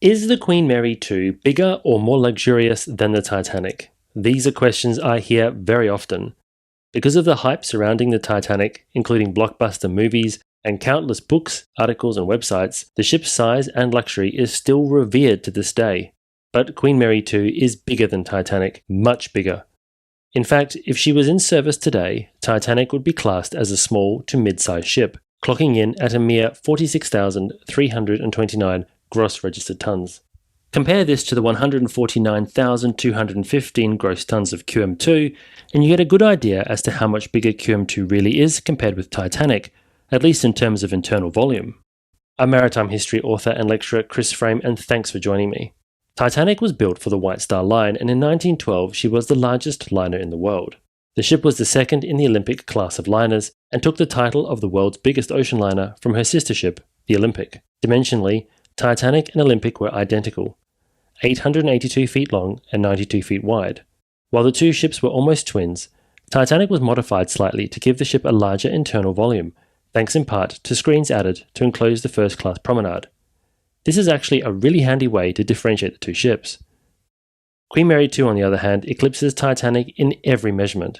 Is the Queen Mary 2 bigger or more luxurious than the Titanic? These are questions I hear very often. Because of the hype surrounding the Titanic, including blockbuster movies and countless books, articles, and websites, the ship's size and luxury is still revered to this day. But Queen Mary 2 is bigger than Titanic, much bigger. In fact, if she was in service today, Titanic would be classed as a small to mid-sized ship, clocking in at a mere 46,329 gross registered tons. Compare this to the 149,215 gross tons of QM2, and you get a good idea as to how much bigger QM2 really is compared with Titanic, at least in terms of internal volume. I'm maritime history author and lecturer Chris Frame, and thanks for joining me. Titanic was built for the White Star Line, and in 1912 she was the largest liner in the world. The ship was the second in the Olympic class of liners, and took the title of the world's biggest ocean liner from her sister ship, the Olympic. Dimensionally, Titanic and Olympic were identical, 882 feet long and 92 feet wide. While the two ships were almost twins, Titanic was modified slightly to give the ship a larger internal volume, thanks in part to screens added to enclose the first-class promenade. This is actually a really handy way to differentiate the two ships. Queen Mary 2, on the other hand, eclipses Titanic in every measurement.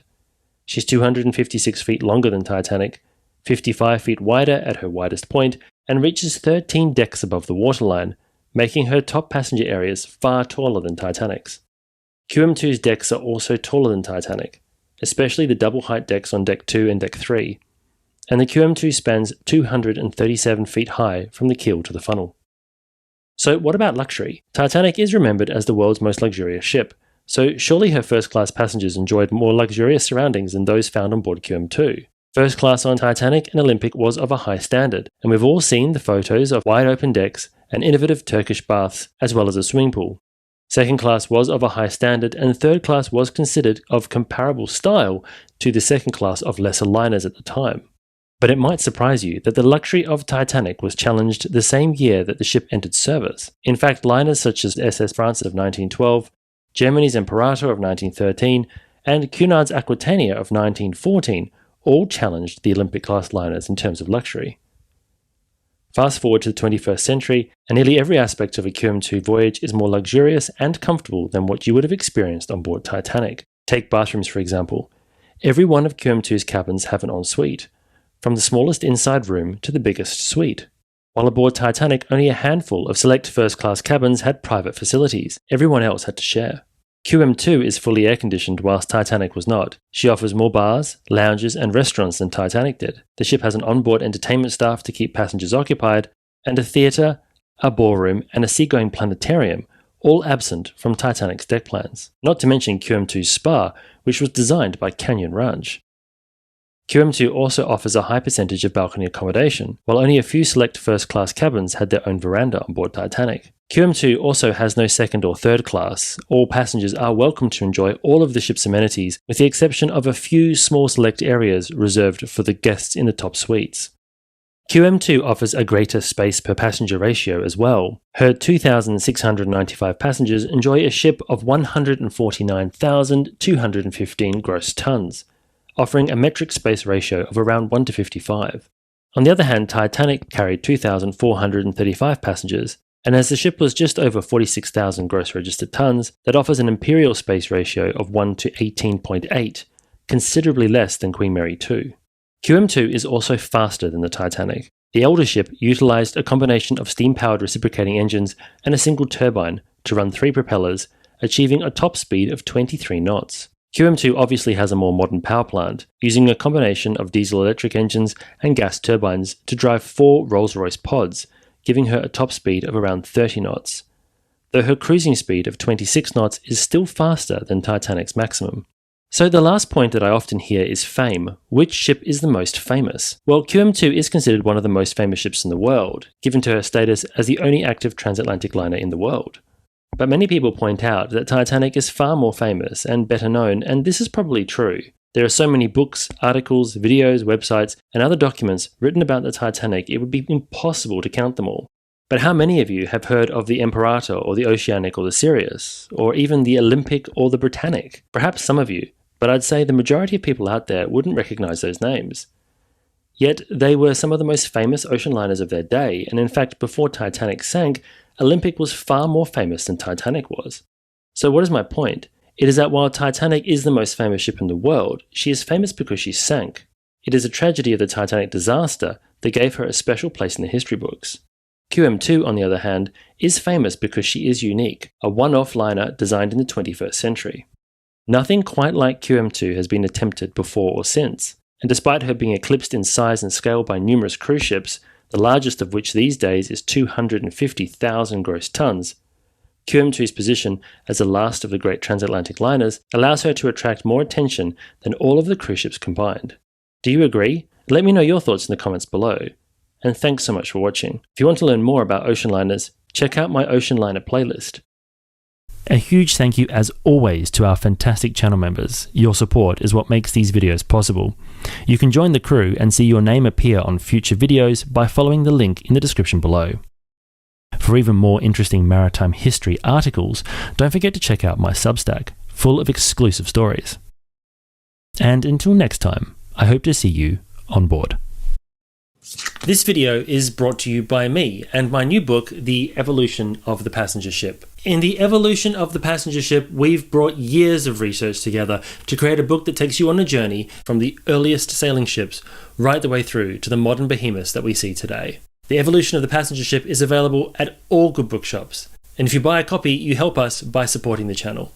She's 256 feet longer than Titanic, 55 feet wider at her widest point, and reaches 13 decks above the waterline, making her top passenger areas far taller than Titanic's. QM2's decks are also taller than Titanic, especially the double height decks on Deck 2 and Deck 3, and the QM2 spans 237 feet high from the keel to the funnel. So what about luxury? Titanic is remembered as the world's most luxurious ship, so surely her first-class passengers enjoyed more luxurious surroundings than those found on board QM2. First class on Titanic and Olympic was of a high standard, and we've all seen the photos of wide open decks and innovative Turkish baths, as well as a swimming pool. Second class was of a high standard, and third class was considered of comparable style to the second class of lesser liners at the time. But it might surprise you that the luxury of Titanic was challenged the same year that the ship entered service. In fact, liners such as SS France of 1912, Germany's Imperator of 1913, and Cunard's Aquitania of 1914 all challenged the Olympic-class liners in terms of luxury. Fast forward to the 21st century, and nearly every aspect of a QM2 voyage is more luxurious and comfortable than what you would have experienced on board Titanic. Take bathrooms, for example. Every one of QM2's cabins have an ensuite, from the smallest inside room to the biggest suite. While aboard Titanic, only a handful of select first-class cabins had private facilities. Everyone else had to share. QM2 is fully air-conditioned whilst Titanic was not. She offers more bars, lounges, and restaurants than Titanic did. The ship has an onboard entertainment staff to keep passengers occupied, and a theatre, a ballroom, and a seagoing planetarium, all absent from Titanic's deck plans. Not to mention QM2's spa, which was designed by Canyon Ranch. QM2 also offers a high percentage of balcony accommodation, while only a few select first-class cabins had their own veranda on board Titanic. QM2 also has no second or third class. All passengers are welcome to enjoy all of the ship's amenities, with the exception of a few small select areas reserved for the guests in the top suites. QM2 offers a greater space per passenger ratio as well. Her 2,695 passengers enjoy a ship of 149,215 gross tons, offering a metric space ratio of around 1:55. On the other hand, Titanic carried 2,435 passengers, and as the ship was just over 46,000 gross registered tons, that offers an imperial space ratio of 1:18.8, considerably less than Queen Mary 2. QM2 is also faster than the Titanic. The older ship utilised a combination of steam-powered reciprocating engines and a single turbine to run 3 propellers, achieving a top speed of 23 knots. QM2 obviously has a more modern power plant, using a combination of diesel-electric engines and gas turbines to drive 4 Rolls-Royce pods, giving her a top speed of around 30 knots, though her cruising speed of 26 knots is still faster than Titanic's maximum. So the last point that I often hear is fame. Which ship is the most famous? Well, QM2 is considered one of the most famous ships in the world, given to her status as the only active transatlantic liner in the world. But many people point out that Titanic is far more famous and better known, and this is probably true. There are so many books, articles, videos, websites, and other documents written about the Titanic it would be impossible to count them all. But how many of you have heard of the Imperator or the Oceanic or the Sirius, or even the Olympic or the Britannic? Perhaps some of you, but I'd say the majority of people out there wouldn't recognize those names. Yet they were some of the most famous ocean liners of their day, and in fact before Titanic sank, Olympic was far more famous than Titanic was. So what is my point? It is that while Titanic is the most famous ship in the world, she is famous because she sank. It is a tragedy of the Titanic disaster that gave her a special place in the history books. QM2, on the other hand, is famous because she is unique, a one-off liner designed in the 21st century. Nothing quite like QM2 has been attempted before or since, and despite her being eclipsed in size and scale by numerous cruise ships, the largest of which these days is 250,000 gross tons, QM2's position as the last of the great transatlantic liners allows her to attract more attention than all of the cruise ships combined. Do you agree? Let me know your thoughts in the comments below. And thanks so much for watching. If you want to learn more about ocean liners, check out my ocean liner playlist. A huge thank you as always to our fantastic channel members. Your support is what makes these videos possible. You can join the crew and see your name appear on future videos by following the link in the description below. For even more interesting maritime history articles, don't forget to check out my Substack, full of exclusive stories. And until next time, I hope to see you on board. This video is brought to you by me and my new book, The Evolution of the Passenger Ship. In The Evolution of the Passenger Ship, we've brought years of research together to create a book that takes you on a journey from the earliest sailing ships right the way through to the modern behemoths that we see today. The Evolution of the Passenger Ship is available at all good bookshops, and if you buy a copy, you help us by supporting the channel.